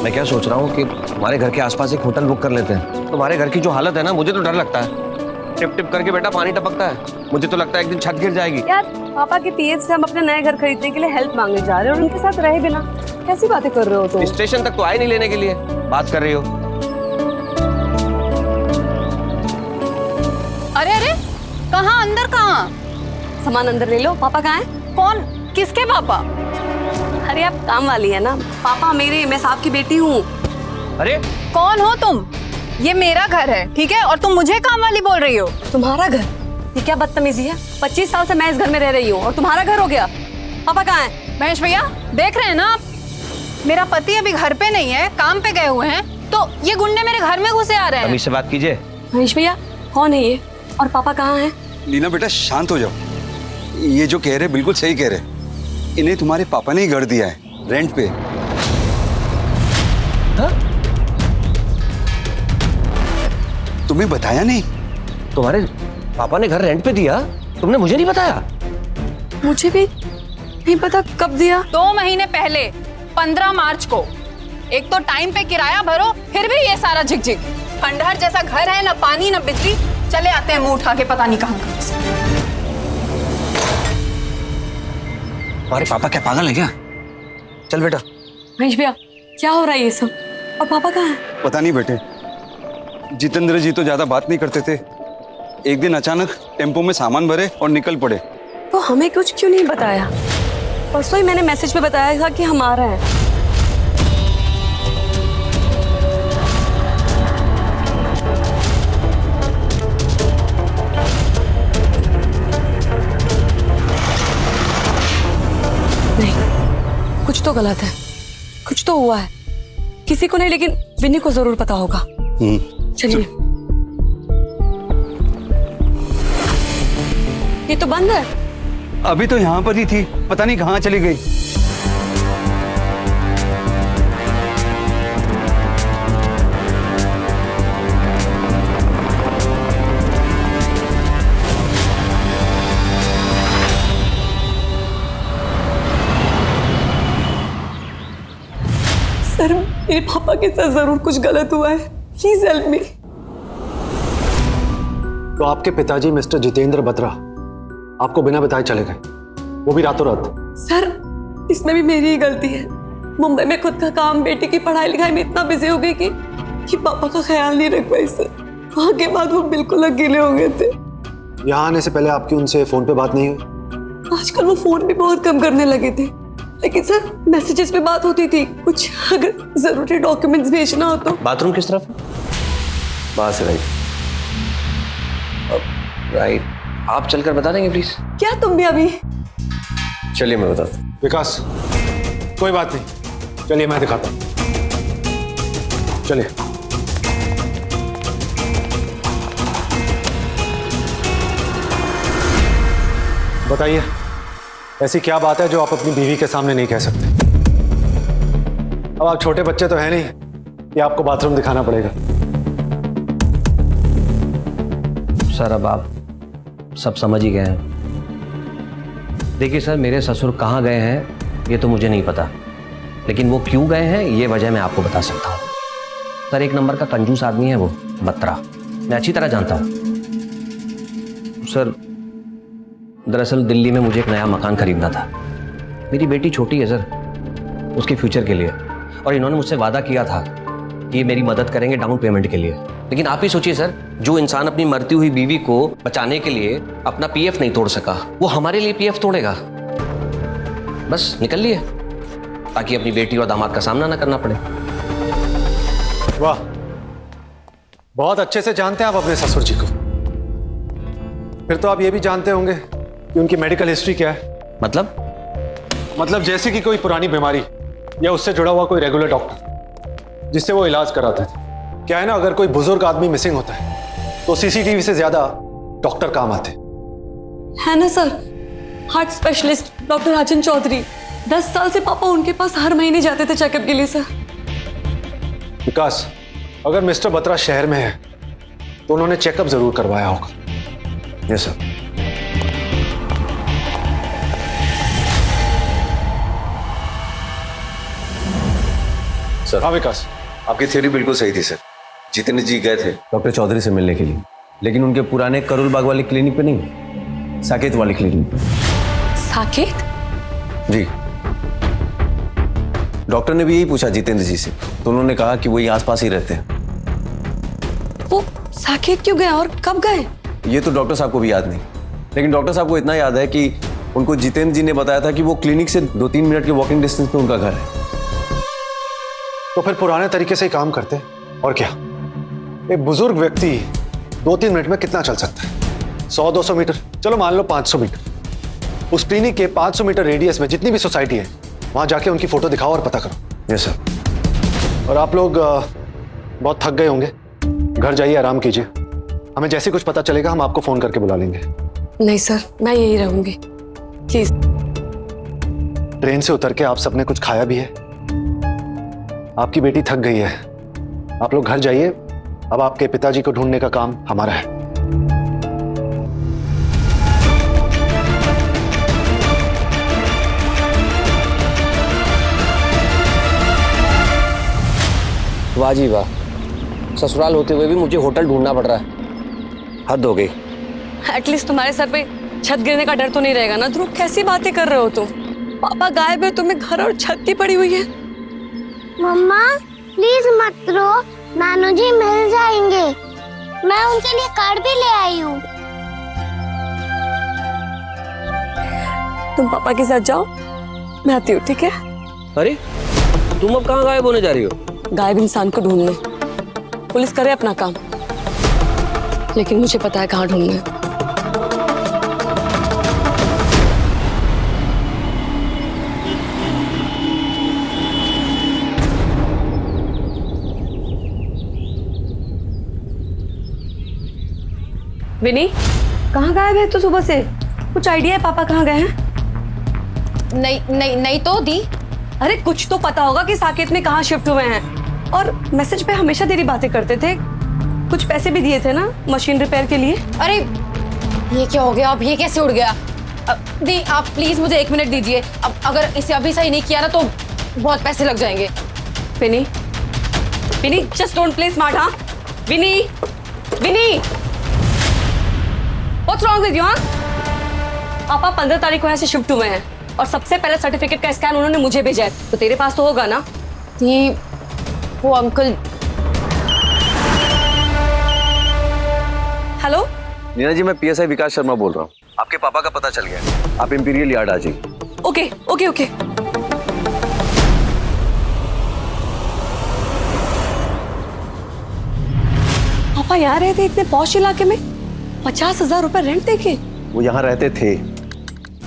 मैं क्या सोच रहा हूँ कि हमारे घर के आसपास एक होटल बुक कर लेते हैं। तुम्हारे घर की जो हालत है ना, मुझे तो डर लगता है। टिप टिप करके बेटा पानी टपकता है, मुझे तो लगता है एक दिन छत गिर जाएगी। यार पापा की पीएफ से हम अपने नए घर खरीदने के लिए हेल्प मांगने जा रहे हैं और उनके साथ रहे बिना कैसी बातें कर रहे हो तुम? स्टेशन तक तो आए नहीं लेने के लिए बात कर रही हो। अरे अरे, कहाँ? अंदर कहाँ? सामान अंदर ले लो। पापा कहाँ है? कौन? किसके पापा? अरे आप काम वाली है ना? पापा मेरे, मैं साहब की बेटी हूँ। अरे कौन हो तुम? ये मेरा घर है, ठीक है? और तुम मुझे काम वाली बोल रही हो? तुम्हारा घर? ये क्या बदतमीजी है? 25 साल से मैं इस घर में रह रही हूँ और तुम्हारा घर हो गया? पापा कहाँ है? महेश भैया, देख रहे हैं ना आप, मेरा पति अभी घर पे नहीं है, काम पे गए हुए हैं, तो ये गुंडे मेरे घर में घुसे आ रहे हैं। अभी से बात कीजिए। महेश भैया कौन है ये और पापा कहाँ हैं? लीना बेटा शांत हो जाओ। ये जो कह रहे बिल्कुल सही कह रहे। इन्हें तुम्हारे पापा ने ही घर दिया है, रेंट पे। हाँ? तुम्हें बताया नहीं? तुम्हारे पापा ने घर रेंट पे दिया? तुमने मुझे नहीं बताया? मुझे भी नहीं पता कब दिया। 2 महीने पहले 15 मार्च को। एक तो टाइम पे किराया भरो, फिर भी ये सारा झिकझिक। खंडहर जैसा घर है, ना पानी ना बिजली, चले आते हैं मुंह उठा के पता नहीं कहां कहां से। तुम्हारे पापा क्या पागल है क्या? चल बेटा। महेश भैया क्या हो रहा है ये सब? और पापा कहाँ हैं? पता नहीं बेटे, जितेंद्र जी तो ज्यादा बात नहीं करते थे। एक दिन अचानक टेम्पो में सामान भरे और निकल पड़े। तो हमें कुछ क्यों नहीं बताया? परसों ही मैंने मैसेज पे बताया था कि हम आ रहे हैं। नहीं, कुछ तो गलत है, कुछ तो हुआ है। किसी को नहीं, लेकिन विन्नी को जरूर पता होगा। चलिए। ये तो बंद है। अभी तो यहाँ पर ही थी, पता नहीं कहाँ चली गई। सर मेरे पापा के साथ जरूर कुछ गलत हुआ है, प्लीज हेल्प मी। तो आपके पिताजी मिस्टर जितेंद्र बत्रा आपको बिना बताए चले गए, वो भी रातों रात। सर इसमें भी मेरी ही गलती है। मुंबई में खुद का काम, बेटी की पढ़ाई लिखाई में इतना बिजी हो गई कि पापा का ख्याल नहीं रख पाई सर। वहां के बाद वो बिल्कुल अकेले हो गए थे। यहाँ आने से पहले आपकी उनसे फोन पे बात नहीं हुई? आजकल वो फोन भी बहुत कम करने लगे थे, लेकिन सर मैसेजेस पे बात होती थी। कुछ अगर जरूरी डॉक्यूमेंट्स भेजना हो तो। बाथरूम किस तरफ? बस राइट। राइट। आप चलकर बता देंगे प्लीज? क्या तुम भी अभी? चलिए मैं बताता हूँ। विकास कोई बात नहीं, चलिए मैं दिखाता हूँ। चलिए। बताइए, ऐसी क्या बात है जो आप अपनी बीवी के सामने नहीं कह सकते? अब आप छोटे बच्चे तो हैं नहीं कि आपको बाथरूम दिखाना पड़ेगा। सर अब आप सब समझ ही गए हैं। देखिए सर, मेरे ससुर कहाँ गए हैं ये तो मुझे नहीं पता, लेकिन वो क्यों गए हैं ये वजह मैं आपको बता सकता हूँ। सर एक नंबर का कंजूस आदमी है वो बत्रा, मैं अच्छी तरह जानता हूँ। सर दरअसल दिल्ली में मुझे एक नया मकान खरीदना था। मेरी बेटी छोटी है सर, उसके फ्यूचर के लिए, और इन्होंने मुझसे वादा किया था कि मेरी मदद करेंगे डाउन पेमेंट के लिए। लेकिन आप ही सोचिए सर, जो इंसान अपनी मरती हुई बीवी को बचाने के लिए अपना पीएफ नहीं तोड़ सका, वो हमारे लिए पीएफ तोड़ेगा। बस निकल लिए ताकि अपनी बेटी और दामाद का सामना ना करना पड़े। वाह, बहुत अच्छे से जानते हैं आप अपने ससुर जी को। फिर तो आप ये भी जानते होंगे कि उनकी मेडिकल हिस्ट्री क्या है। मतलब जैसे कि कोई पुरानी बीमारी या उससे जुड़ा हुआ कोई रेगुलर डॉक्टर जिससे वो इलाज कराते थे। क्या है ना, अगर कोई बुजुर्ग आदमी मिसिंग होता है तो सीसीटीवी से ज्यादा डॉक्टर काम आते है ना सर। हार्ट स्पेशलिस्ट डॉक्टर राजन चौधरी, 10 साल से पापा उनके पास हर महीने जाते थे चेकअप के लिए सर। विकास, अगर मिस्टर बत्रा शहर में है तो उन्होंने चेकअप जरूर करवाया होगा। Yes sir. सर हाँ विकास, आपकी थ्योरी बिल्कुल सही थी सर। जितेंद्र जी गए थे डॉक्टर चौधरी से मिलने के लिए, लेकिन उनके पुराने करोल बाग वाले क्लिनिक पे नहीं, साकेत वाले क्लिनिक पे। साकेत? जी, डॉक्टर ने भी यही पूछा जितेंद्र जी से, तो उन्होंने कहा कि वही आसपास ही रहते हैं। वो साकेत क्यों गए और कब गए? ये तो डॉक्टर साहब को भी याद नहीं, लेकिन डॉक्टर साहब को इतना याद है कि उनको जितेंद्र जी ने बताया था कि वो क्लिनिक से 2-3 मिनट के वॉकिंग डिस्टेंस पे उनका घर है। तो फिर पुराने तरीके से ही काम करते और क्या। एक बुजुर्ग व्यक्ति 2-3 मिनट में कितना चल सकता है? 100-200 मीटर, चलो मान लो 500 मीटर। उस क्लिनिक के 500 मीटर रेडियस में जितनी भी सोसाइटी है वहां जाके उनकी फोटो दिखाओ और पता करो। Yes sir. और आप लोग बहुत थक गए होंगे, घर जाइए, आराम कीजिए। हमें जैसे कुछ पता चलेगा हम आपको फोन करके बुला लेंगे। नहीं सर, मैं यही रहूंगी प्लीज। ट्रेन से उतर के आप सबने कुछ खाया भी है? आपकी बेटी थक गई है, आप लोग घर जाइए। अब आपके पिताजी को ढूंढने का काम हमारा है। वाह जी वाह, ससुराल होते हुए भी मुझे होटल ढूंढना पड़ रहा है। हद हो गई। एटलीस्ट तुम्हारे सर पे छत गिरने का डर तो नहीं रहेगा ना ध्रुव? कैसी बातें कर रहे हो तुम? पापा गायब है, तुम्हें घर और छत की पड़ी हुई है। मम्मा प्लीज मत रो, नानू जी मिल जाएंगे। मैं उनके लिए कार्ड भी ले आई हूँ। तुम पापा के साथ जाओ, मैं आती हूँ, ठीक है? अरे तुम अब कहाँ गायब होने जा रही हो? गायब इंसान को ढूंढने। पुलिस करे अपना काम, लेकिन मुझे पता है कहाँ ढूंढना है। विनी, कहाँ गायब है तू सुबह से? कुछ आइडिया है पापा कहाँ गए हैं? नहीं तो दी। अरे कुछ तो पता होगा कि साकेत में कहाँ शिफ्ट हुए हैं। और मैसेज पे हमेशा तेरी बातें करते थे, कुछ पैसे भी दिए थे ना मशीन रिपेयर के लिए। अरे ये क्या हो गया? अब ये कैसे उड़ गया? दी आप प्लीज मुझे 1 मिनट दीजिए। अब अगर इसे अभी सही नहीं किया ना तो बहुत पैसे लग जाएंगे। विनी, विनी जस्ट डोंट प्ले स्मार्ट। हाँ विनी, विनी व्हाट्स रॉन्ग विद यू? हाँ पापा 15 तारीख को यहाँ से शिफ्ट हुए हैं और सबसे पहले सर्टिफिकेट का स्कैन उन्होंने मुझे भेजा है, तो तेरे पास तो होगा ना? दी वो अंकल। हेलो नीना जी, मैं पीएसआई विकास शर्मा बोल रहा हूँ। आपके पापा का पता चल गया, आप इंपीरियल यार्ड आ जाइए। Okay okay okay. पापा यहाँ रहते इतने पॉश इलाके में? 50,000 रुपए रेंट देके? वो यहाँ रहते थे,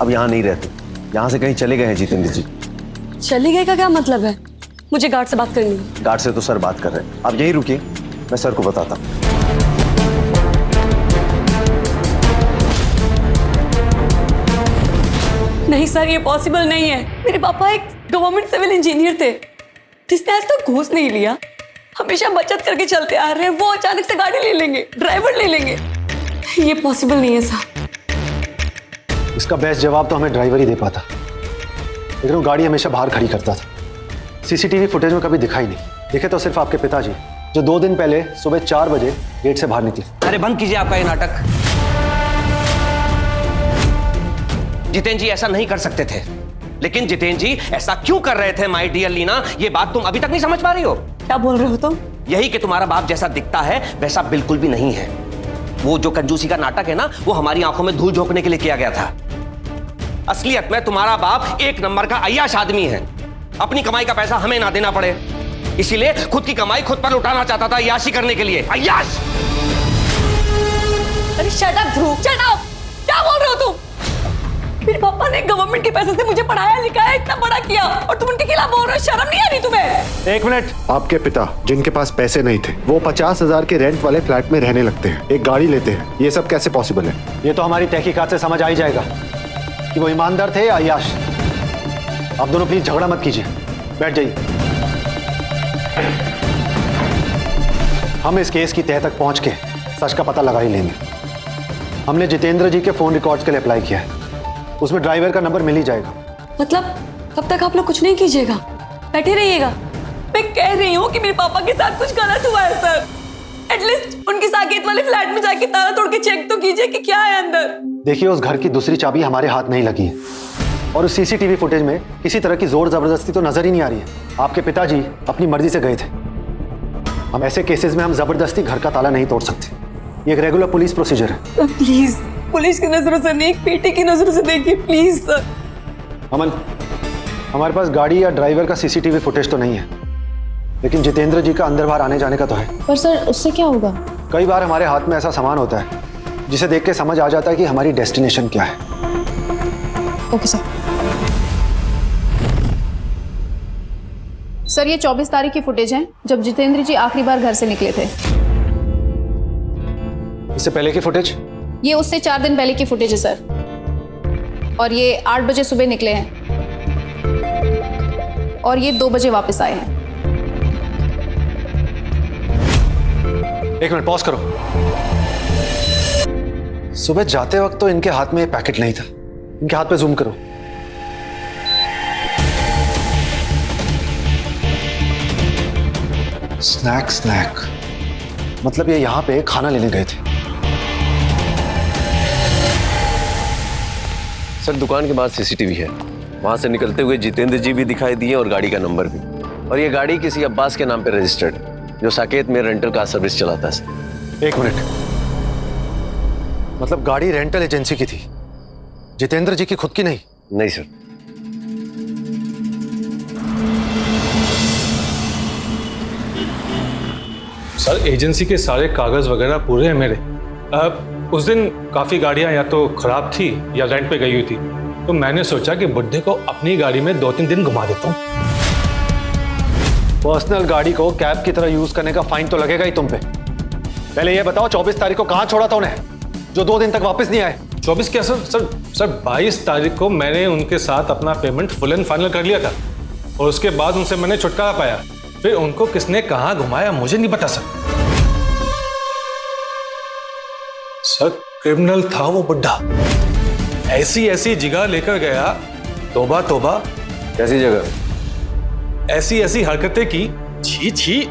अब यहाँ नहीं रहते। यहाँ से कहीं चले गए हैं जितेंद्र जी। चले गए का क्या मतलब है? मुझे गार्ड से बात करनी है। गार्ड से तो सर बात कर रहे हैं, आप यहीं रुकिए, मैं सर को बताता हूँ। नहीं सर, ये पॉसिबल नहीं है। मेरे पापा एक गवर्नमेंट सिविल इंजीनियर थे जिसने आज तक घूस नहीं लिया, हमेशा बचत करके चलते आ रहे हैं। वो अचानक से गाड़ी ले लेंगे, ड्राइवर ले लेंगे? ये पॉसिबल नहीं है सर। इसका बेस्ट जवाब तो हमें ड्राइवर ही दे पाता, लेकिन वो गाड़ी हमेशा बाहर खड़ी करता था। सीसीटीवी फुटेज में कभी दिखाई नहीं। दिखे तो सिर्फ आपके पिताजी, जो 2 दिन पहले सुबह 4 बजे गेट से बाहर निकले। अरे बंद कीजिए आपका ये नाटक। जितेंद्र जी ऐसा नहीं कर सकते थे, लेकिन जितेंद्र जी ऐसा क्यों कर रहे थे माय डियर लीना, ये बात तुम अभी तक नहीं समझ पा रही हो? क्या बोल रहे हो तुम? यही कि तुम्हारा बाप जैसा दिखता है वैसा बिल्कुल भी नहीं है। वो जो कंजूसी का नाटक है ना, वो हमारी आंखों में धूल झोंकने के लिए किया गया था। असलियत में तुम्हारा बाप 1 नंबर का अय्याश आदमी है। अपनी कमाई का पैसा हमें ना देना पड़े, इसीलिए खुद की कमाई खुद पर लुटाना चाहता था, अय्याशी करने के लिए। अय्याश! अरे शट अप ध्रुव, शट अप! क्या बोल रहे हो तुम? मेरे पापा ने गवर्नमेंट के पैसे से मुझे पढ़ाया लिखाया, इतना बड़ा किया, और तुम उनके खिलाफ बोल रहे हो? शर्म नहीं आ रही तुम्हें? 1 मिनट। आपके पिता जिनके पास पैसे नहीं थे, वो 50,000 के रेंट वाले फ्लैट में रहने लगते हैं, एक गाड़ी लेते हैं। ये सब कैसे पॉसिबल है? ये तो हमारी तहकीकात से समझ आ ही जाएगा कि वो ईमानदार थे या अय्याश। आप दोनों प्लीज झगड़ा मत कीजिए, बैठ जाइए। हम इस केस की तह तक पहुंच के सच का पता लगा ही लेंगे। हमने जितेंद्र जी के फोन रिकॉर्ड्स के लिए अप्लाई किया है, उसमें ड्राइवर का नंबर मिल ही जाएगा। मतलब तब तक आप लोग कुछ नहीं कीजिएगा, बैठे रहिएगा? मैं कह रही हूँ कि मेरे पापा के साथ कुछ गलत हुआ है सर। एटलीस्ट उनकी साकेत वाले फ्लैट में जाके ताला तोड़ के चेक तो कीजिए कि क्या है अंदर। देखिए, उस घर की दूसरी चाबी हमारे हाथ नहीं लगी है और उस सीसीटीवी फुटेज में किसी तरह की जोर जबरदस्ती तो नजर ही नहीं आ रही है। आपके पिताजी अपनी मर्जी से गए थे। हम ऐसे केसेस में हम जबरदस्ती घर का ताला नहीं तोड़ सकते। ये एक रेगुलर पुलिस प्रोसीजर है। प्लीज पुलिस की नजरों से नहीं, पीटी की नजरों से देखिए प्लीज सर। अमन, हमारे पास गाड़ी या ड्राइवर का सीसीटीवी फुटेज तो नहीं है, लेकिन जितेंद्र जी का अंदर बाहर आने जाने का तो है। पर सर उससे क्या होगा? कई बार हमारे हाथ में ऐसा सामान होता है जिसे देख के समझ आ जाता है कि हमारी डेस्टिनेशन क्या है। Okay sir. सर ये 24 तारीख की फुटेज है जब जितेंद्र जी आखिरी बार घर से निकले थे। इससे पहले की फुटेज? ये उससे 4 दिन पहले की फुटेज है सर, और ये 8 बजे सुबह निकले हैं और ये 2 बजे वापस आए हैं। एक मिनट पॉज करो। सुबह जाते वक्त तो इनके हाथ में पैकेट नहीं था। इनके हाथ पे जूम करो। स्नैक मतलब ये यहां पे खाना लेने गए थे। सर दुकान के बाद सीसीटीवी है, वहां से निकलते हुए जितेंद्र जी भी दिखाई दिए और गाड़ी का नंबर भी। और ये गाड़ी किसी अब्बास के नाम पे रजिस्टर्ड है जो साकेत में रेंटल कार सर्विस चलाता है। एक मिनट, मतलब गाड़ी रेंटल एजेंसी की थी, जितेंद्र जी की खुद की नहीं? नहीं सर। सर एजेंसी के सारे कागज वगैरह पूरे हैं मेरे। उस दिन काफ़ी गाड़ियां या तो खराब थी या रेंट पे गई हुई थी, तो मैंने सोचा कि बुड्ढे को अपनी गाड़ी में 2-3 दिन घुमा देता हूँ। पर्सनल गाड़ी को कैब की तरह यूज करने का फाइन तो लगेगा ही तुम पे। पहले ये बताओ 24 तारीख को कहाँ छोड़ा था उन्हें जो 2 दिन तक वापस नहीं आए? 24 क्या सर 22 तारीख को मैंने उनके साथ अपना पेमेंट फुल एंड फाइनल कर लिया था और उसके बाद उनसे मैंने छुटकारा पाया। फिर उनको किसने कहाँ घुमाया मुझे नहीं पता सर। सर क्रिमिनल था वो बुड्ढा, ऐसी जगह लेकर गया, तौबा तौबा। कैसी जगह? ऐसी हरकतें की, छी।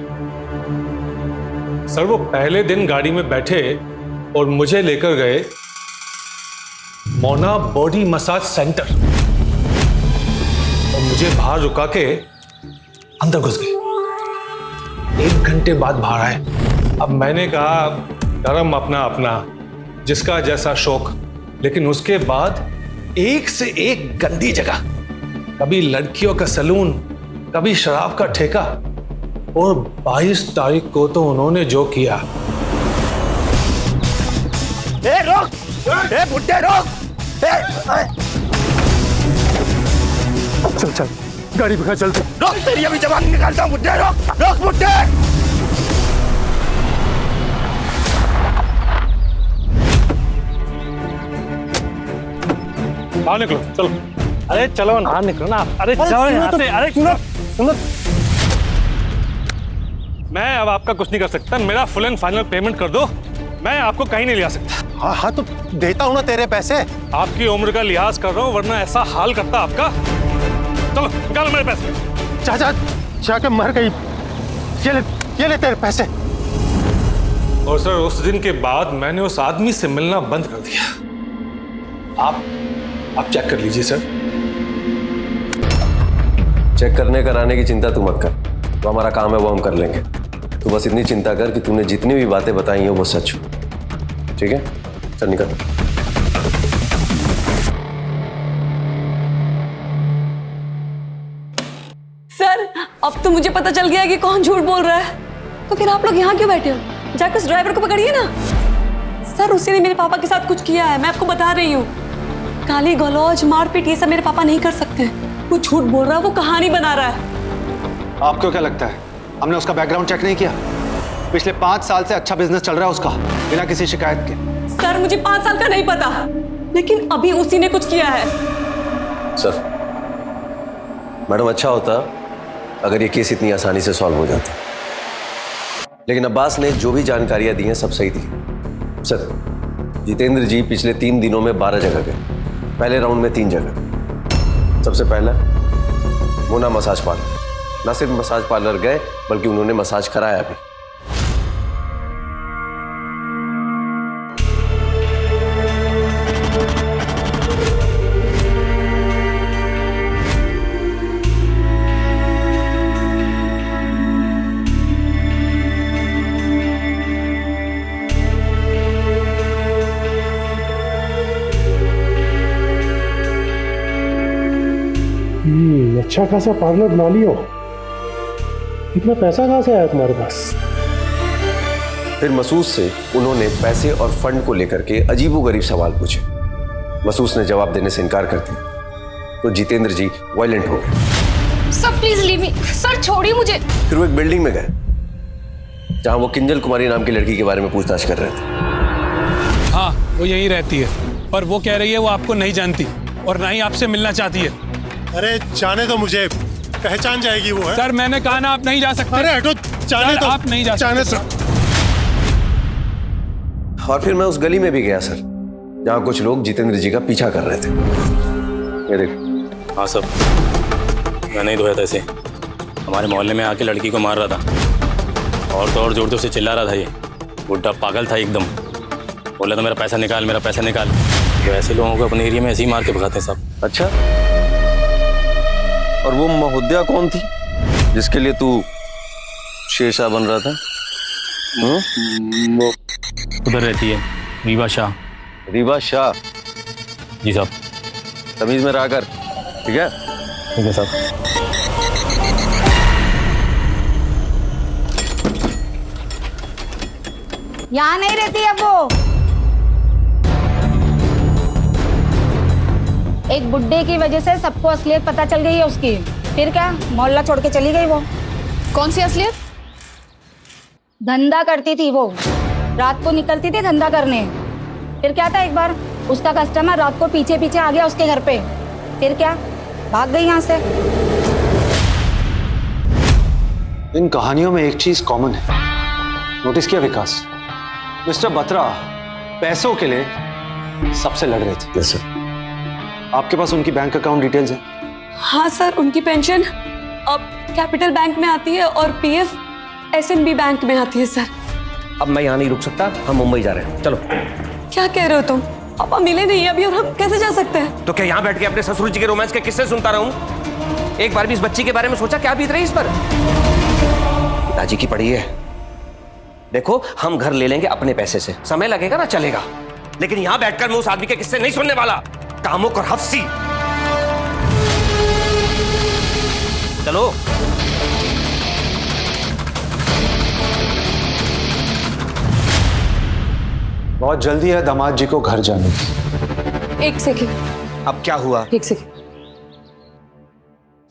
सर वो पहले दिन गाड़ी में बैठे और मुझे लेकर गए मोना बॉडी मसाज सेंटर और मुझे बाहर रुका के अंदर घुस गए। 1 घंटे बाद बाहर आए। अब मैंने कहा धर्म अपना जिसका जैसा शौक, लेकिन उसके बाद एक से एक गंदी जगह, कभी लड़कियों का सैलून, कभी शराब का ठेका, और 22 तारीख को तो उन्होंने जो किया। रोक! बुड्ढे रोक! चल गाड़ी भगा, चलते। रोक, तेरी अभी जवान निकालता हूँ। बुड्ढे रोक बुड्ढे! बाहर निकलो, चलो। अरे चलो ना, निकलो ना। अरे चलो यहाँ से। अरे सुनो। मैं अब आपका कुछ नहीं कर सकता। मेरा फुल एंड फाइनल पेमेंट कर दो, मैं आपको कहीं नहीं ले जा सकता। हाँ तो देता हूँ ना तेरे पैसे। आपकी उम्र का लिहाज कर रहा हूँ, वरना ऐसा हाल करता आपका। चलो निकालो मेरे पैसे। जाके मर गई। ये ले तेरे पैसे। और सर उस दिन के बाद मैंने उस आदमी से मिलना बंद कर दिया। आप चेक कर लीजिए सर। चेक करने कराने की चिंता तू मत कर, तो हमारा काम है वो हम कर लेंगे। तू बस इतनी चिंता कर कि तूने जितनी भी बातें बताई हैं वो सच हो। ठीक है, चल निकल। सर अब तो मुझे पता चल गया कि कौन झूठ बोल रहा है, तो फिर आप लोग यहाँ क्यों बैठे हो? जाकर उस ड्राइवर को पकड़िए ना। सर उसी ने मेरे पापा के साथ कुछ किया है, मैं आपको बता रही हूँ। गाली गलौज मारपीट ये सब मेरे पापा नहीं कर सकते। वो झूठ बोल रहा है, वो कहानी बना रहा है। आपको क्या लगता है हमने उसका बैकग्राउंड चेक नहीं किया? पिछले 5 साल से अच्छा बिजनेस चल रहा है उसका, बिना किसी शिकायत के। सर मुझे 5 साल का नहीं पता, लेकिन अभी उसी ने कुछ किया है। सर मैडम, अच्छा होता अगर ये केस इतनी आसानी से सॉल्व हो जाता, लेकिन अब्बास ने जो भी जानकारियां दी हैं सब सही थी। सर जितेंद्र जी पिछले 3 दिनों में 12 जगह गए। पहले राउंड में 3 जगह। सबसे पहला मोना मसाज पार्लर, ना सिर्फ मसाज पार्लर गए बल्कि उन्होंने मसाज कराया भी। अच्छा खासा पार्लर बना लियो। इतना पैसा कहाँ से आया तुम्हारे पास? फिर मसूद से उन्होंने पैसे और फंड को लेकर के अजीबोगरीब सवाल पूछे। मसूद ने जवाब देने से इनकार कर दिया तो जितेंद्र जी वायलेंट हो गए। Sir please leave me, sir छोड़िए मुझे। फिर वो एक बिल्डिंग में गए जहां वो किंजल कुमारी नाम की लड़की के बारे में पूछताछ कर रहे थे। हाँ, वो यहीं रहती है, पर वो कह रही है वो आपको नहीं जानती और ना ही आपसे मिलना चाहती है। अरे जाने दो मुझे, पहचान जाएगी वो है। सर मैंने कहा ना आप नहीं जा सकते। अरे हटो, जाने सर, दो। आप नहीं जा जाने सकते। और फिर मैं उस गली में भी गया सर जहां कुछ लोग जितेंद्र जी का पीछा कर रहे थे। ये देखो। हाँ सर, मैंने ही धोया था इसे। हमारे मोहल्ले में आके लड़की को मार रहा था और तो और जोर जोर से चिल्ला रहा था। ये बुढ़ा पागल था एकदम, बोला था मेरा पैसा निकाल, मेरा पैसा निकाल। ये ऐसे लोगों को अपने एरिया में ऐसे ही मार के भगाते हैं साहब। अच्छा, और वो महोदया कौन थी जिसके लिए तू शेरशाह बन रहा था? वो उधर रहती है, रीवा शाह। रीवा शाह? जी साहब। तमीज में रहा कर, ठीक है? ठीक है साहब। यहाँ नहीं रहती है वो। एक बुड्ढे की वजह से सबको असलियत पता चल गई है उसकी। फिर क्या, मोहल्ला छोड़ के चली गई वो। कौन सी असलियत? धंधा करती थी वो, रात को निकलती थी धंधा करने। फिर क्या था, एक बार उसका कस्टमर रात को पीछे पीछे आ गया उसके घर पे। फिर क्या, भाग गई यहाँ से। इन कहानियों में एक चीज कॉमन है, नोटिस किया विकास? मिस्टर बत्रा पैसों के लिए सबसे लड़ रहे थे। Yes sir. आपके पास उनकी बैंक अकाउंट डिटेल्स है? हाँ सर, उनकी पेंशन अब कैपिटल बैंक में आती है और पीएफ एसएनबी बैंक में आती है सर। अब मैं यहाँ नहीं रुक सकता, हम मुंबई जा रहे हैं, चलो। क्या कह रहे हो तुम? पापा मिले नहीं अभी और हम कैसे जा सकते हैं? तो क्या यहाँ बैठ के अपने ससुर जी के रोमांस के किस्से सुनता रहूं? एक बार भी इस बच्ची के बारे में सोचा क्या बीत रही इस पर? पिताजी की पड़ी है। देखो, हम घर ले लेंगे अपने पैसे से, समय लगेगा ना, चलेगा, लेकिन यहाँ बैठकर मैं उस आदमी के किस्से नहीं सुनने वाला। कामुक और हफ्सी। चलो। बहुत जल्दी है दामाद जी को घर जाने की। एक सेकेंड। अब क्या हुआ? एक सेकेंड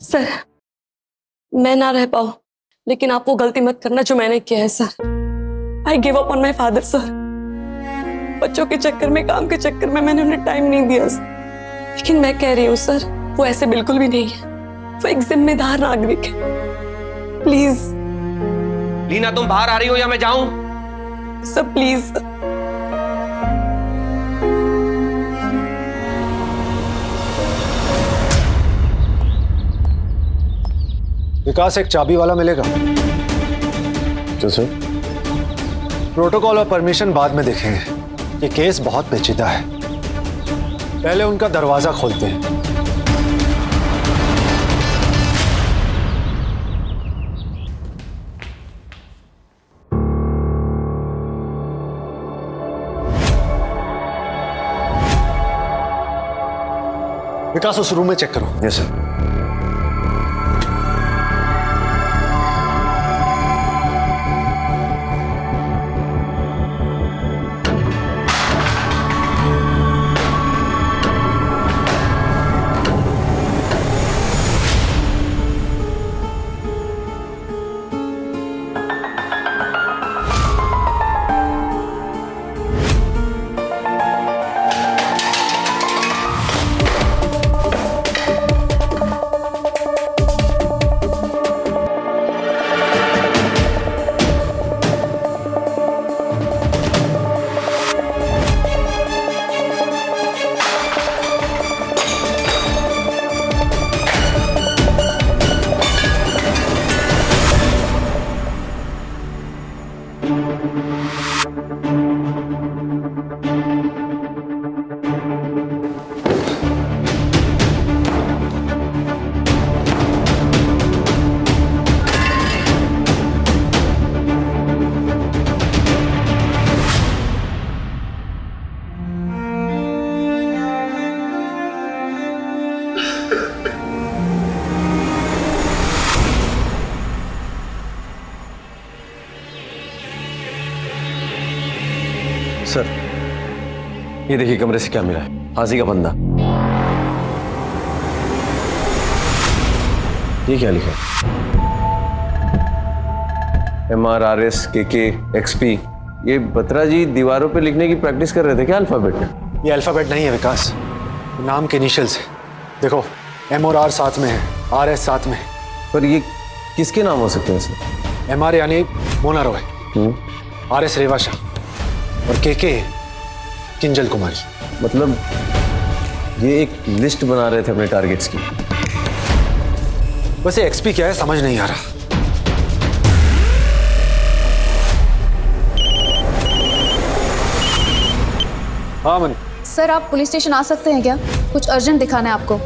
सर, मैं ना रह पाऊं, लेकिन आप वो गलती मत करना जो मैंने किया है sir. I give up on my father sir. बच्चों के चक्कर में, काम के चक्कर में मैंने उन्हें टाइम नहीं दिया सर। लेकिन मैं कह रही हूँ सर, वो ऐसे बिल्कुल भी नहीं है। वो एक जिम्मेदार नागरिक है। प्लीज। लीना, तुम बाहर आ रही हो या मैं जाऊं? Sir please sir. विकास, एक चाबी वाला मिलेगा? क्यों सर? प्रोटोकॉल और परमिशन बाद में देखेंगे, ये केस बहुत पेचीदा है। पहले उनका दरवाजा खोलते हैं। विकास, उस रूम में चेक करो। Yes sir. सर, ये देखिए कमरे से क्या मिला है, फांसी का फंदा। ये क्या लिखा है? MRRS KK XP। ये बत्रा जी दीवारों पे लिखने की प्रैक्टिस कर रहे थे क्या अल्फाबेट में? ये अल्फाबेट नहीं है विकास, नाम के इनिशियल्स है। देखो M और R साथ में है, RS साथ में है। पर ये किसके नाम हो सकते हैं सर? MR यानी मोना रॉय, RS रेवा शाह और KK किंजल कुमारी। मतलब ये एक लिस्ट बना रहे थे अपने टारगेट्स की। वैसे XP क्या है समझ नहीं आ रहा। हाँ मन। सर आप पुलिस स्टेशन आ सकते हैं क्या? कुछ अर्जेंट दिखाना है आपको।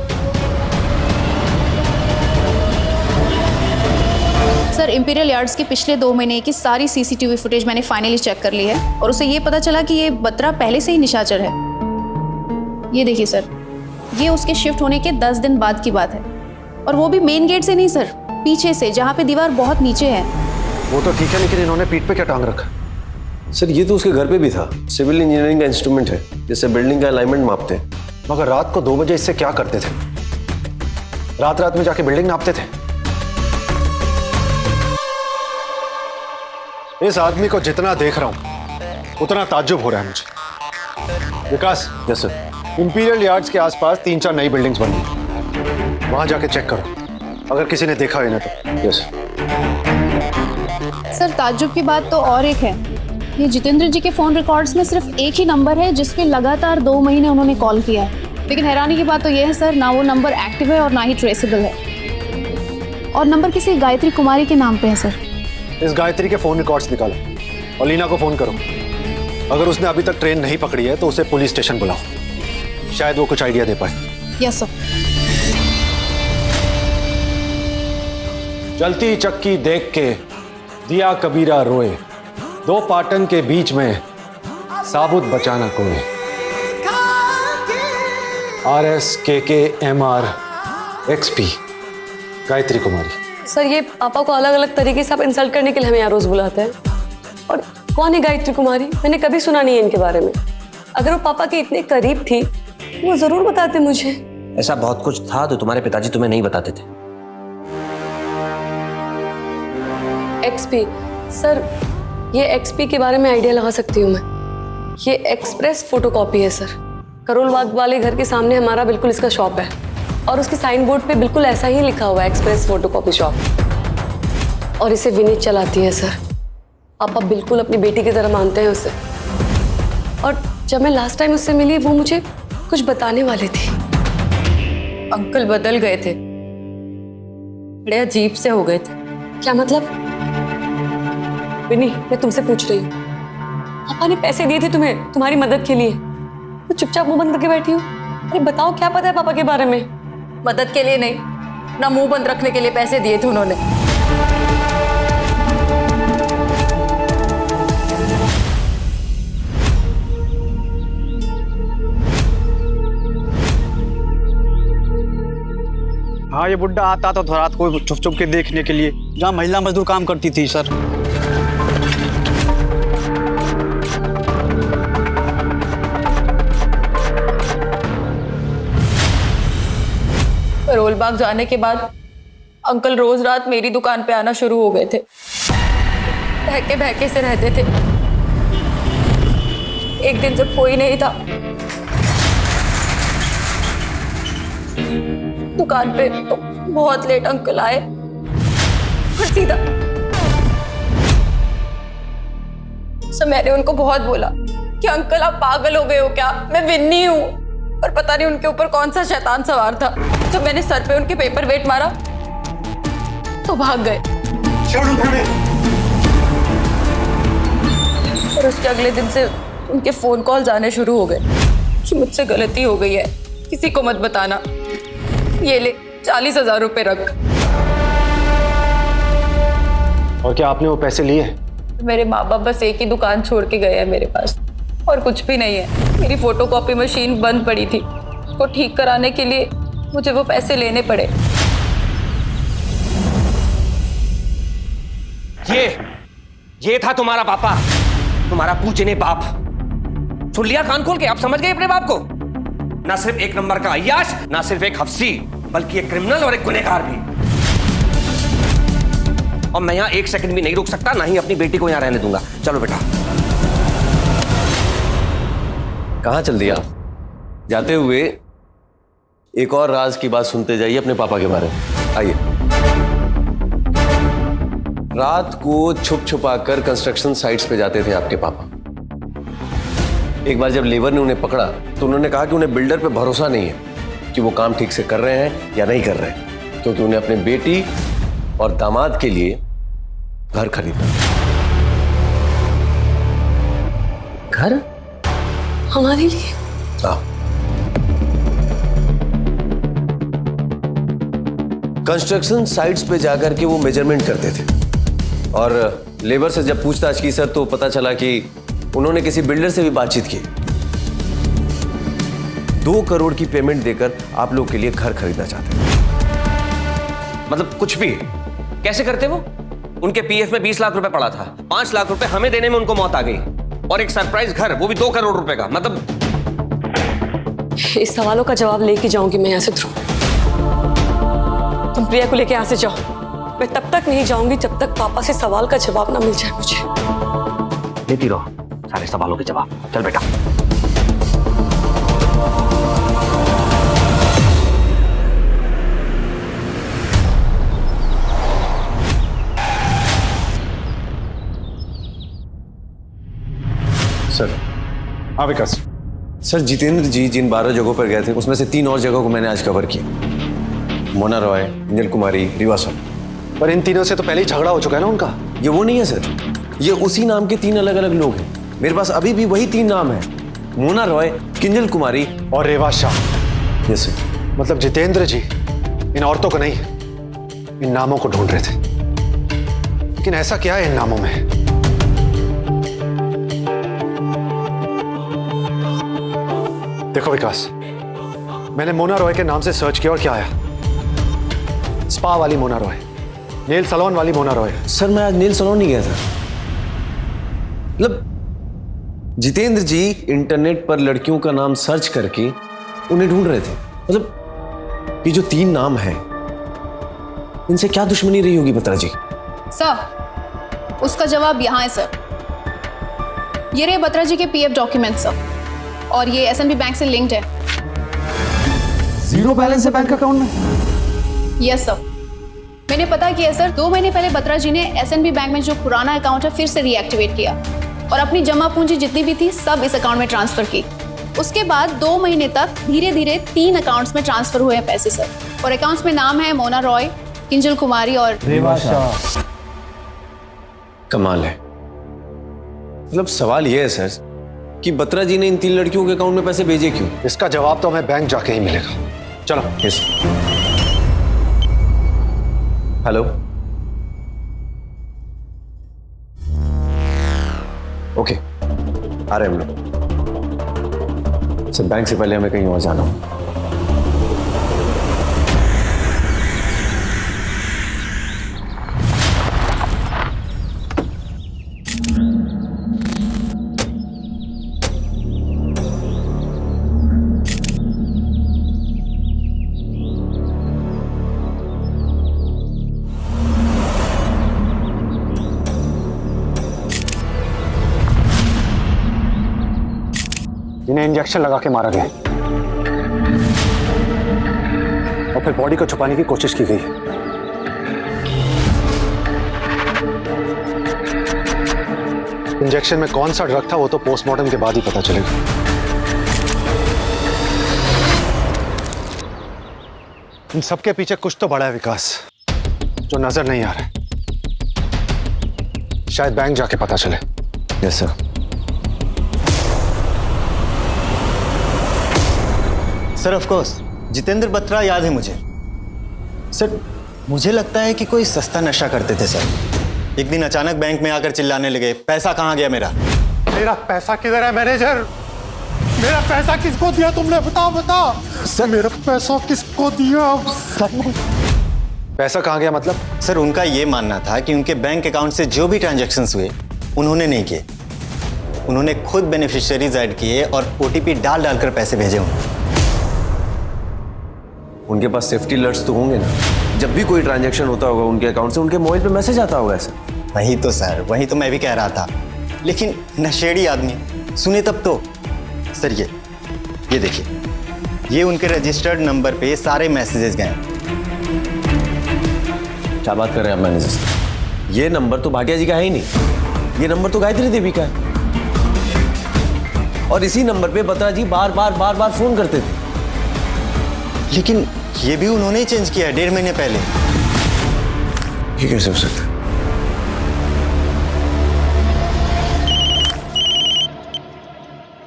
सर इंपीरियल यार्ड्स की पिछले 2 महीने की सारी CCTV फुटेज मैंने फाइनली चेक कर ली है और उसे ये पता चला कि ये बत्रा पहले से ही निशाचर है। ये देखिए सर, ये उसके शिफ्ट होने के 10 दिन बाद की बात है और वो भी मेन गेट से नहीं सर, पीछे से, जहाँ पे दीवार बहुत नीचे है। वो तो ठीक है, लेकिन इन्होंने पीठ पे क्या टांग रखा? सर ये तो उसके घर पे भी था, सिविल इंजीनियरिंग का इंस्ट्रूमेंट है जिससे बिल्डिंग का अलाइनमेंट मापते हैं। मगर रात को 2 बजे इससे क्या करते थे? रात में जाके बिल्डिंग नापते थे? इस आदमी को जितना देख रहा हूं उतना ताज्जुब हो रहा है मुझे। Vikas. Yes sir. Imperial yards के आसपास 3-4 नई बिल्डिंग्स बनी, वहां जाके चेक करो अगर किसी ने देखा है ना तो। यस सर ताज्जुब की बात तो और एक है, ये जितेंद्र जी के फोन रिकॉर्ड्स में सिर्फ एक ही नंबर है जिसपे लगातार 2 महीने उन्होंने कॉल किया है। लेकिन हैरानी की बात तो यह है सर, ना वो नंबर एक्टिव है और ना ही ट्रेसेबल है। और नंबर किसी गायत्री कुमारी के नाम पे है सर। इस गायत्री के फोन रिकॉर्ड्स निकालो और लीना को फोन करो। अगर उसने अभी तक ट्रेन नहीं पकड़ी है तो उसे पुलिस स्टेशन बुलाओ, शायद वो कुछ आइडिया दे पाए। Yes sir. चलती चक्की देख के दिया कबीरा रोए, 2 पाटन के बीच में साबुत बचाना कोई। RS KK MR XP Gayatri Kumari. Sir ये पापा को अलग अलग तरीके से आप इंसल्ट करने के लिए हमें यहाँ रोज बुलाते हैं। और कौन है गायत्री कुमारी? मैंने कभी सुना नहीं है इनके बारे में। अगर वो पापा के इतने करीब थी वो जरूर बताते मुझे। ऐसा बहुत कुछ था तो तुम्हारे पिताजी तुम्हें नहीं बताते थे। XP सर, ये XP के बारे में आइडिया लगा सकती हूँ मैं। ये एक्सप्रेस फोटोकॉपी है सर। करोल बाग वाले घर के सामने हमारा बिल्कुल इसका शॉप है और उसके साइन बोर्ड पे बिल्कुल ऐसा ही लिखा हुआ है, एक्सप्रेस फोटोकॉपी शॉप। और इसे विनीत चलाती है सर। पापा बिल्कुल अपनी बेटी की तरह मानते हैं उसे। और जब मैं लास्ट टाइम उससे मिली वो मुझे कुछ बताने वाली थी। अंकल बदल गए थे, बड़े अजीब से हो गए थे। क्या मतलब? विनी, मैं तुमसे पूछ रही हूँ, पापा ने पैसे दिए थे तुम्हें तुम्हारी मदद के लिए, तो चुपचाप मुंह बंद करके बैठी हूँ। अरे बताओ क्या पता है पापा के बारे में? मदद के लिए नहीं, ना मुंह बंद रखने के लिए पैसे दिए थे उन्होंने। हाँ, ये बुड्ढा आता था रात को छुप छुप के देखने के लिए, जहाँ महिला मजदूर काम करती थी सर। करोल बाग जाने के बाद अंकल रोज रात मेरी दुकान पे आना शुरू हो गए थे। बहके बहके से रहते थे। एक दिन जब कोई नहीं था, दुकान पे तो बहुत लेट अंकल आए और सीधा सो मैंने उनको बहुत बोला कि अंकल आप पागल हो गए हो क्या, मैं विन्नी हूँ। और पता नहीं उनके ऊपर कौन सा शैतान सवार था। जब मैंने सर पे उनके पेपर वेट मारा तो भाग गए। और उसके अगले दिन से उनके फोन कॉल आने शुरू हो गए कि मुझसे गलती हो गई है, किसी को मत बताना, ये ले 40,000 रुपए रख। और क्या आपने वो पैसे लिए? मेरे माँ बाप बस एक ही दुकान छोड़ के गए हैं मेरे पास, और कुछ भी नहीं है। मेरी फोटोकॉपी मशीन बंद पड़ी थी, उसको ठीक कराने के लिए मुझे वो पैसे लेने पड़े। ये था तुम्हारा पापा, तुम्हारा पूजने बाप। सुन लिया कान खोल के? आप समझ गए अपने बाप को? ना सिर्फ एक नंबर का अय्याश, ना सिर्फ एक हफ्सी, बल्कि एक क्रिमिनल और एक गुनहगार भी। और मैं यहां एक सेकंड भी नहीं रुक सकता, ना ही अपनी बेटी को यहां रहने दूंगा। चलो बेटा। कहां चल दिया? जाते हुए एक और राज की बात सुनते जाइए अपने पापा के बारे में। आइए। रात को छुप छुपा कर कंस्ट्रक्शन साइट्स पे जाते थे आपके पापा। एक बार जब लेबर ने उन्हें पकड़ा तो उन्होंने कहा कि उन्हें बिल्डर पे भरोसा नहीं है कि वो काम ठीक से कर रहे हैं या नहीं कर रहे हैं, क्योंकि उन्हें अपनी बेटी और दामाद के लिए घर खरीदना। घर? हमारे लिए? हाँ। कंस्ट्रक्शन साइट्स पे जाकर के वो मेजरमेंट करते थे और लेबर से जब पूछताछ की सर तो पता चला कि उन्होंने किसी बिल्डर से भी बातचीत की। 2 करोड़ की पेमेंट देकर आप लोग के लिए घर खरीदना चाहते हैं। मतलब कुछ भी? कैसे करते वो? उनके पीएफ में 20 लाख रुपए पड़ा था, 5 लाख रुपए हमें देने में उनको मौत आ गई, और एक सरप्राइज घर, वो भी 2 करोड़ रुपए का। मतलब इस सवालों का जवाब लेके जाऊंगी मैं यहाँ से ध्रुव। तुम प्रिया को लेके यहाँ से जाओ। मैं तब तक नहीं जाऊंगी जब तक पापा से सवाल का जवाब ना मिल जाए मुझे। लेती रहो सारे सवालों के जवाब। चल बेटा। सर। हाँ विकास। सर जितेंद्र जी जिन 12 जगहों पर गए थे उसमें से 3 और जगहों को मैंने आज कवर किया। मोना रॉय, किंजल कुमारी, रीवा सर। पर इन तीनों से तो पहले ही झगड़ा हो चुका है ना उनका। ये वो नहीं है सर, ये उसी नाम के 3 अलग अलग लोग हैं। मेरे पास अभी भी वही 3 नाम हैं, मोना रॉय, किंजल कुमारी और रेवा शाह। Yes sir. मतलब जितेंद्र जी इन औरतों को नहीं, इन नामों को ढूंढ रहे थे। लेकिन ऐसा क्या है इन नामों में? देखो विकास, मैंने मोना रॉय के नाम से सर्च किया और क्या आया? स्पा वाली मोना रॉय, नेल सैलून वाली मोना रॉय। सर मैं आज नेल सैलून नहीं गया था। मतलब जितेंद्र जी इंटरनेट पर लड़कियों का नाम सर्च करके उन्हें ढूंढ रहे थे। मतलब ये जो 3 नाम हैं, इनसे क्या दुश्मनी रही होगी बत्रा जी? सर उसका जवाब यहाँ है सर। ये रहे बत्रा जी के पीएफ डॉक्यूमेंट सर, और ये एसएनबी बैंक से लिंक्ड है। 0 बैलेंस है बैंक अकाउंट में? यस सर, मैंने पता किया सर। 2 महीने पहले बत्रा जी ने एसएनबी बैंक में जो पुराना अकाउंट है फिर से रीएक्टिवेट किया और अपनी जमा पूंजी जितनी भी थी सब इस अकाउंट में ट्रांसफर की। उसके बाद 2 महीने तक धीरे धीरे 3 अकाउंट्स में ट्रांसफर हुए हैं पैसे सर, और अकाउंट्स में नाम है मोना रॉय, किंजल कुमारी और रेवा शाह। कमाल है। मतलब सवाल यह है सर कि बत्रा जी ने इन 3 लड़कियों के अकाउंट में पैसे भेजे क्यों? इसका जवाब तो हमें बैंक जाके ही मिलेगा। चलो। यस। हेलो। ओके, आ रहे हैं हम लोग। सर बैंक से पहले हमें कहीं और जाना हो। इन्हें इंजेक्शन लगा के मारा गया और फिर बॉडी को छुपाने की कोशिश की गई। इंजेक्शन में कौन सा ड्रग था वो तो पोस्टमार्टम के बाद ही पता चलेगा। इन सबके पीछे कुछ तो बड़ा है विकास, जो नजर नहीं आ रहा है। शायद बैंक जाके पता चले। Yes sir. Sir of course Jitendra Batra याद है मुझे। सर मुझे लगता है कि कोई सस्ता नशा करते थे सर। एक दिन अचानक बैंक में आकर चिल्लाने लगे, पैसा कहाँ गया मेरा? मेरा पैसा किधर है मैनेजर? मेरा पैसा किसको दिया तुमने? बताओ बताओ सर, मेरा पैसा किसको दिया? पैसा कहाँ गया मतलब? सर उनका ये मानना था कि उनके बैंक अकाउंट से जो भी ट्रांजैक्शंस हुए उन्होंने नहीं किए। उन्होंने खुद बेनिफिशियरीज ऐड किए और ओटीपी डाल डाल कर पैसे भेजे उन्हें। उनके पास सेफ्टी अलर्ट्स तो होंगे ना, जब भी कोई ट्रांजैक्शन होता होगा उनके अकाउंट से उनके मोबाइल पे मैसेज आता होगा ऐसा। वही तो सर, वही तो मैं भी कह रहा था, लेकिन नशेड़ी आदमी सुने तब तो। सर ये देखिए, ये उनके रजिस्टर्ड नंबर पे सारे मैसेजेस गए। क्या बात कर रहे हैं आप मैनेजर साहब? ये नंबर तो भाटिया जी का है ही नहीं, ये नंबर तो गायत्री देवी का है। और इसी नंबर पे बत्रा जी बार बार फोन करते थे। लेकिन ये भी उन्होंने ही चेंज किया है 1.5 महीने पहले। ये कैसे हो सकता है?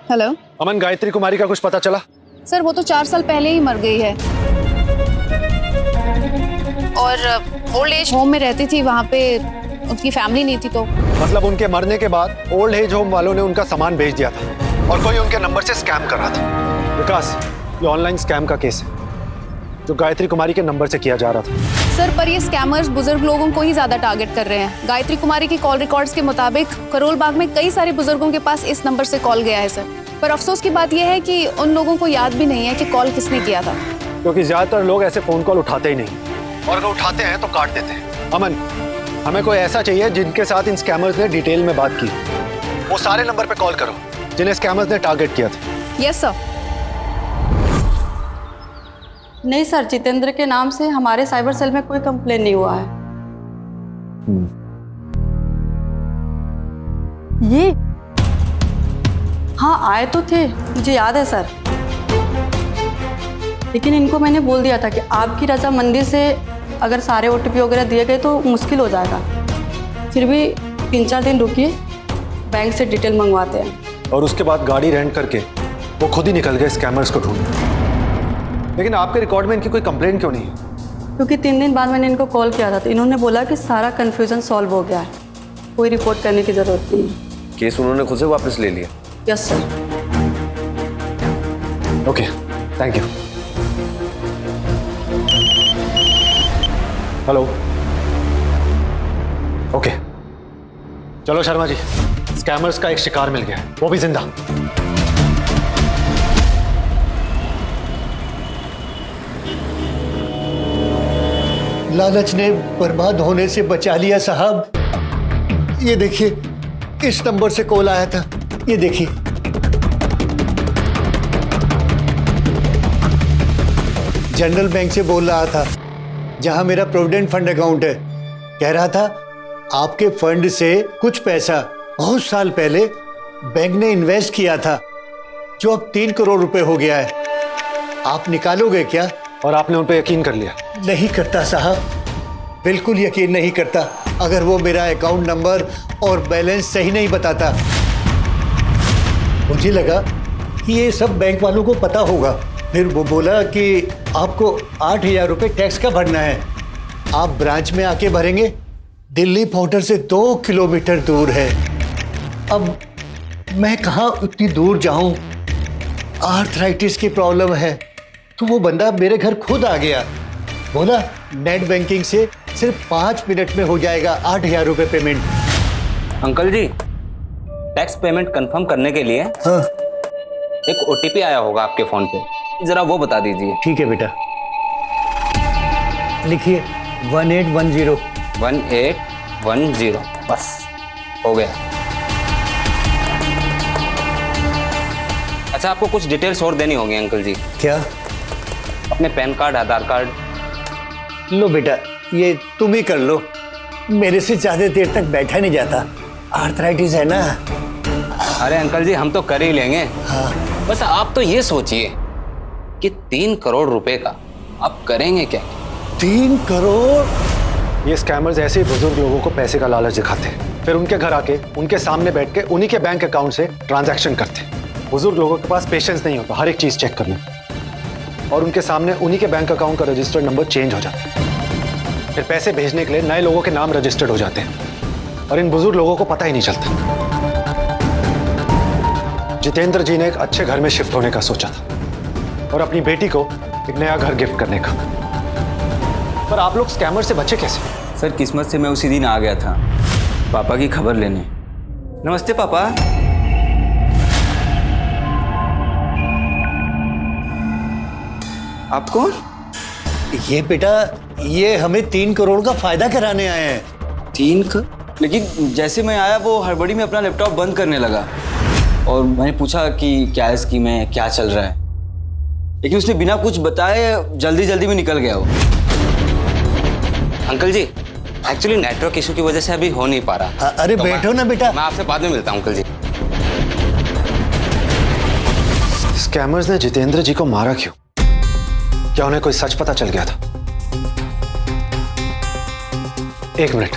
हेलो अमन, गायत्री कुमारी का कुछ पता चला? सर, वो तो 4 साल पहले ही मर गई है और ओल्ड एज होम में रहती थी, वहाँ पे उनकी फैमिली नहीं थी। तो मतलब उनके मरने के बाद ओल्ड एज होम वालों ने उनका सामान भेज दिया था और कोई उनके नंबर से स्कैम कर रहा था। विकास, ये ऑनलाइन स्कैम का केस है जो गायत्री कुमारी के नंबर से किया जा रहा था। सर, पर ये स्कैमर्स बुजुर्ग लोगों को ही ज्यादा टारगेट कर रहे हैं। गायत्री कुमारी की कॉल रिकॉर्ड्स के मुताबिक करोल बाग में कई सारे बुजुर्गों के पास इस नंबर से कॉल गया है सर। पर अफसोस की बात यह है कि उन लोगों को याद भी नहीं है कि कॉल किसने किया था, क्योंकि ज्यादातर लोग ऐसे फोन कॉल उठाते ही नहीं, और अगर उठाते हैं तो काट देते हैं। अमन, हमें कोई ऐसा चाहिए जिनके साथ इन स्कैमर्स ने डिटेल में बात की। वो सारे नंबर पे कॉल करो जिन्हें स्कैमर्स ने टारगेट किया था। Yes sir. नहीं सर, जितेंद्र के नाम से हमारे साइबर सेल में कोई कंप्लेन नहीं हुआ है। ये हाँ आए तो थे, मुझे याद है सर, लेकिन इनको मैंने बोल दिया था कि आपकी रजामंदी से अगर सारे ओटीपी वगैरह दिए गए तो मुश्किल हो जाएगा। फिर भी 3-4 दिन रुकिए, बैंक से डिटेल मंगवाते हैं। और उसके बाद गाड़ी रेंट करके वो खुद ही निकल गए स्कैमर्स को ढूंढने। लेकिन आपके रिकॉर्ड में इनकी कोई कंप्लेंट क्यों नहीं है? क्योंकि 3 दिन बाद मैंने इनको कॉल किया था तो इन्होंने बोला कि सारा कन्फ्यूजन सॉल्व हो गया है, कोई रिपोर्ट करने की जरूरत नहीं है। केस उन्होंने खुद से वापस ले लिया? Yes sir. Okay, thank you. Hello. Okay, चलो शर्मा जी, स्कैमर्स का एक शिकार मिल गया, वो भी जिंदा। लालच ने बर्बाद होने से बचा लिया साहब। ये देखिए, इस नंबर से कॉल आया था, ये देखिए। जनरल बैंक से बोल रहा था, जहां मेरा प्रोविडेंट फंड अकाउंट है। कह रहा था आपके फंड से कुछ पैसा बहुत साल पहले बैंक ने इन्वेस्ट किया था, जो अब 3 करोड़ रुपए हो गया है। आप निकालोगे क्या? और आपने उन पर यकीन कर लिया? नहीं करता साहब, बिल्कुल यकीन नहीं करता। अगर वो मेरा अकाउंट नंबर और बैलेंस सही नहीं बताता। मुझे लगा कि ये सब बैंक वालों को पता होगा। फिर वो बोला कि आपको 8,000 रुपये टैक्स का भरना है, आप ब्रांच में आके भरेंगे। दिल्ली पोर्टर से 2 किलोमीटर दूर है। अब मैं कहाँ इतनी दूर जाऊं? आर्थराइटिस की प्रॉब्लम है। तो वो बंदा मेरे घर खुद आ गया, बोला नेट बैंकिंग से सिर्फ 5 मिनट में हो जाएगा 8,000 रुपये पेमेंट। अंकल जी, टैक्स पेमेंट कंफर्म करने के लिए हाँ, एक ओटीपी आया होगा आपके फोन पे, जरा वो बता दीजिए। ठीक है बेटा, लिखिए 1810। 1810, बस हो गया। अच्छा, आपको कुछ डिटेल्स और देनी होगी अंकल जी। क्या? अपने पैन कार्ड, आधार कार्ड। लो बेटा, ये तुम ही कर लो, मेरे से ज्यादा देर तक बैठा नहीं जाता, आर्थराइटिस है ना। अरे अंकल जी, हम तो कर ही लेंगे। हाँ। बस आप तो ये सोचिए कि 3 करोड़ रुपए का आप करेंगे क्या? 3 करोड़? ये स्कैमर्स ऐसे ही बुजुर्ग लोगों को पैसे का लालच दिखाते हैं, फिर उनके घर आके उनके सामने बैठ के उन्हीं के बैंक अकाउंट से ट्रांजैक्शन करते हैं। बुजुर्ग लोगों के पास पेशेंस नहीं होता हर एक चीज चेक करने, और उनके सामने उन्हीं के बैंक अकाउंट का रजिस्टर्ड नंबर चेंज हो जाता है। फिर पैसे भेजने के लिए नए लोगों के नाम रजिस्टर्ड हो जाते हैं और इन बुजुर्ग लोगों को पता ही नहीं चलता। जितेंद्र जी ने एक अच्छे घर में शिफ्ट होने का सोचा था और अपनी बेटी को एक नया घर गिफ्ट करने का, पर आप लोग स्कैमर से बचे कैसे? सर, किस्मत से मैं उसी दिन आ गया था पापा की खबर लेने। नमस्ते पापा। आप कौन? ये बेटा, ये हमें 3 करोड़ का फायदा कराने आए हैं। 3 लेकिन जैसे मैं आया वो हड़बड़ी में अपना लैपटॉप बंद करने लगा और मैंने पूछा कि क्या स्कीम है, क्या चल रहा है, लेकिन उसने बिना कुछ बताए जल्दी जल्दी में निकल गया वो। अंकल जी, एक्चुअली नेटवर्क इशू की वजह से अभी हो नहीं पा रहा। अरे बैठो ना बेटा। मैं आपसे बाद में मिलता हूँ अंकल जी। स्कैमर्स ने जितेंद्र जी को मारा क्यों? क्या उन्हें कोई सच पता चल गया था? 1 मिनट,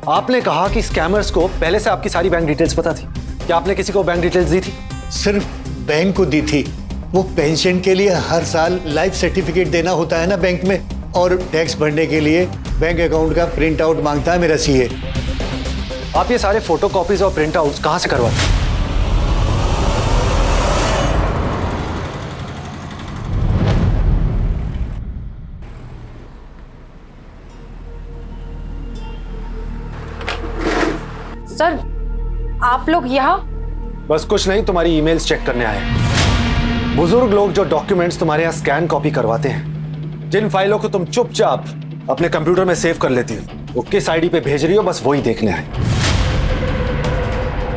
आपने कहा कि स्कैमर्स को पहले से आपकी सारी बैंक डिटेल्स पता थी। क्या आपने किसी को बैंक डिटेल्स दी थी? सिर्फ बैंक को दी थी। वो पेंशन के लिए हर साल लाइफ सर्टिफिकेट देना होता है ना बैंक में, और टैक्स भरने के लिए बैंक अकाउंट का प्रिंट आउट मांगता है मेरा सीए। आप ये सारे फोटो कॉपीज और प्रिंट आउट्स कहां से करवाते? सर, आप लोग यहाँ? बस कुछ नहीं, तुम्हारी ईमेल्स चेक करने आए हैं। बुजुर्ग लोग जो डॉक्यूमेंट्स तुम्हारे यहाँ स्कैन कॉपी करवाते हैं, जिन फाइलों को तुम चुपचाप अपने कंप्यूटर में सेव कर लेती हो, वो किस आईडी पे भेज रही हो, बस वही देखने आए।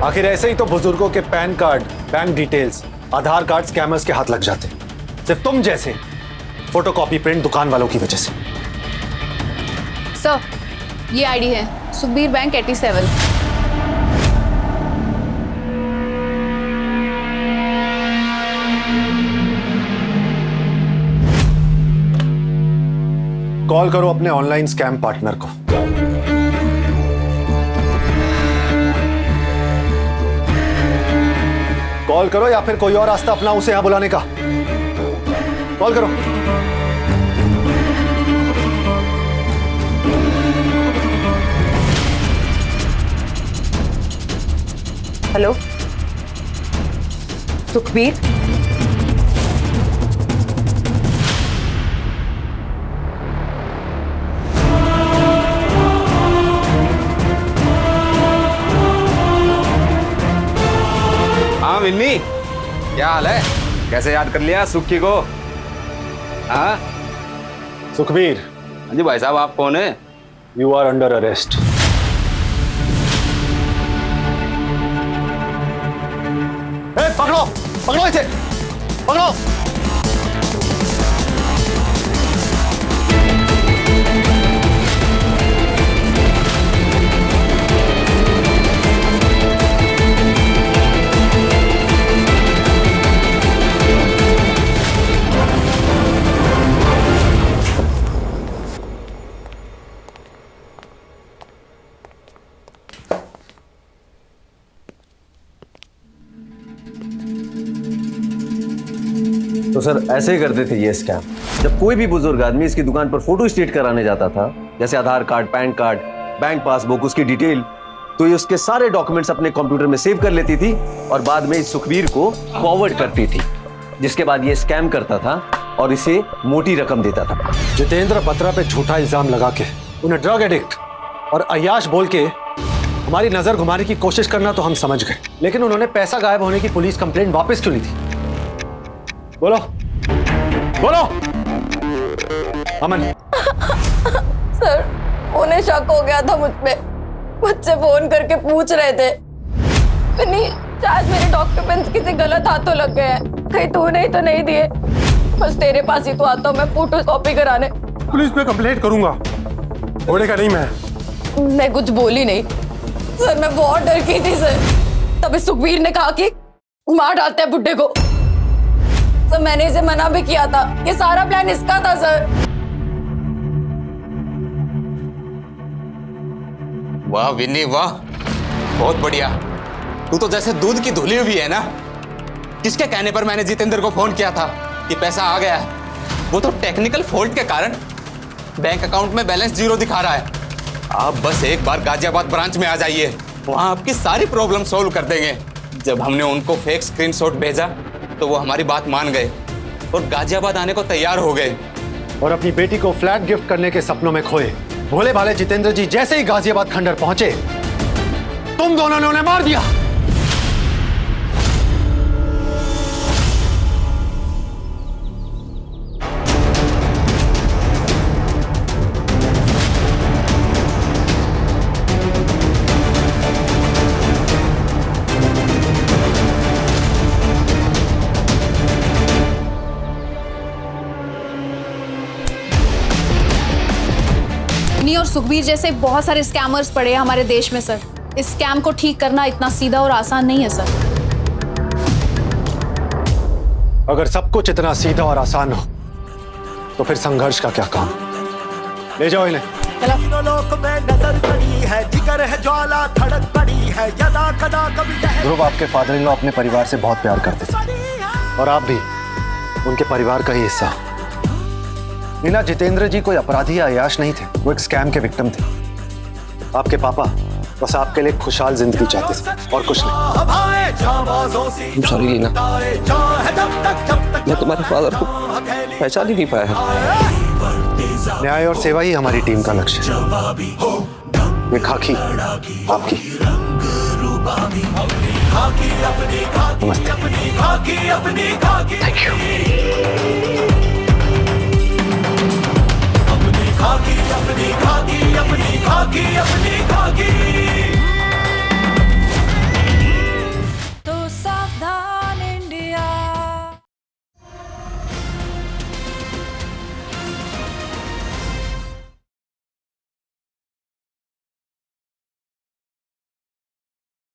आखिर ऐसे ही तो बुजुर्गों के पैन कार्ड, बैंक डिटेल्स, आधार कार्ड स्कैमर्स के हाथ लग जाते हैं, सिर्फ तुम जैसे फोटोकॉपी प्रिंट दुकान वालों की वजह से। सर, ये आईडी है सुखबीर बैंक 87। कॉल करो अपने ऑनलाइन स्कैम पार्टनर को। कॉल करो या फिर कोई और रास्ता अपना उसे यहां बुलाने का। कॉल करो। हेलो, सुखबीर? हाँ विन्नी, क्या हाल है? कैसे याद कर लिया सुक्की को? हाँ सुखबीर। हाँ जी भाई साहब, आप कौन है? You are under arrest. पकड़ो पकड़ो इसे, पकड़ो। तो सर ऐसे ही करते थे ये स्कैम। जब कोई भी बुजुर्ग आदमी इसकी दुकान पर फोटो स्टेट कराने जाता था, जैसे Aadhaar card, pan card, bank passbook, उसकी डिटेल, तो ये उसके सारे डॉक्यूमेंट्स अपने कंप्यूटर में सेव कर लेती थी और बाद में इस सुखबीर को फॉरवर्ड करती थी, जिसके बाद ये स्कैम करता था और इसे मोटी रकम देता था। जितेंद्र बत्रा पे झूठा इल्जाम लगा के उन्हें ड्रग एडिक्ट और अय्याश बोल के हमारी नजर घुमाने की कोशिश करना तो हम समझ गए, लेकिन उन्होंने पैसा गायब होने की पुलिस कंप्लेंट वापस क्यों ली थी? बोलो बोलो अमन। सर, उन्हें शक हो गया था मुझ पे। बच्चे फोन करके पूछ रहे थे, नहीं शायद मेरे डॉक्यूमेंट्स किसी गलत हाथों लग गए हैं, कहीं तूने ही तो नहीं दिए। बस तेरे पास ही तो आता हूँ मैं फोटो कॉपी कराने। पुलिस पे कंप्लेंट करूंगा, छोड़ेगा नहीं मैं कुछ बोली नहीं सर, मैं बहुत डर गई थी सर। तभी सुखबीर ने कहा कि मार डालते हैं बुड्ढे को। सर मैंने इसे मना भी किया था, ये सारा प्लान इसका था सर। वाह विन्नी वाह, बहुत बढ़िया। तू तो जैसे दूध की धुली हुई है ना। किसके कहने पर मैंने जितेंद्र को फोन किया था कि पैसा आ गया है? वो तो टेक्निकल फॉल्ट के कारण बैंक अकाउंट में बैलेंस 0 दिखा रहा है। आप बस एक बार गाजियाबाद ब्रांच में आ जाइए, वहां आपकी सारी प्रॉब्लम सॉल्व कर देंगे। जब हमने उनको फेक स्क्रीनशॉट भेजा तो वो हमारी बात मान गए और गाजियाबाद आने को तैयार हो गए और अपनी बेटी को फ्लैट गिफ्ट करने के सपनों में खोए भोले भाले जितेंद्र जी जैसे ही गाजियाबाद खंडर पहुंचे, तुम दोनों ने उन्हें मार दिया। अवनी और सुखबीर जैसे बहुत सारे स्कैमर्स पड़े हैं हमारे देश में सर। इस स्कैम को ठीक करना इतना सीधा और आसान नहीं है सर। अगर सब कुछ इतना सीधा और आसान हो तो फिर संघर्ष का क्या काम? ले जाओ इन्हें। ध्रुव आपके फादर इन लॉ अपने परिवार से बहुत प्यार करते थे और आप भी उनके परिवार का ही हिस्सा। नीना, जितेंद्र जी कोई अपराधी या अयाश नहीं थे, वो एक स्कैम के विक्टिम थे। आपके पापा बस आपके लिए खुशहाल जिंदगी चाहते थे और कुछ नहीं। सॉरी लीना, मैं तुम्हारे फादर को पहचान ही नहीं पाया। न्याय और सेवा ही हमारी टीम का लक्ष्य है। ये खाकी आपकी। नमस्ते। Thank you.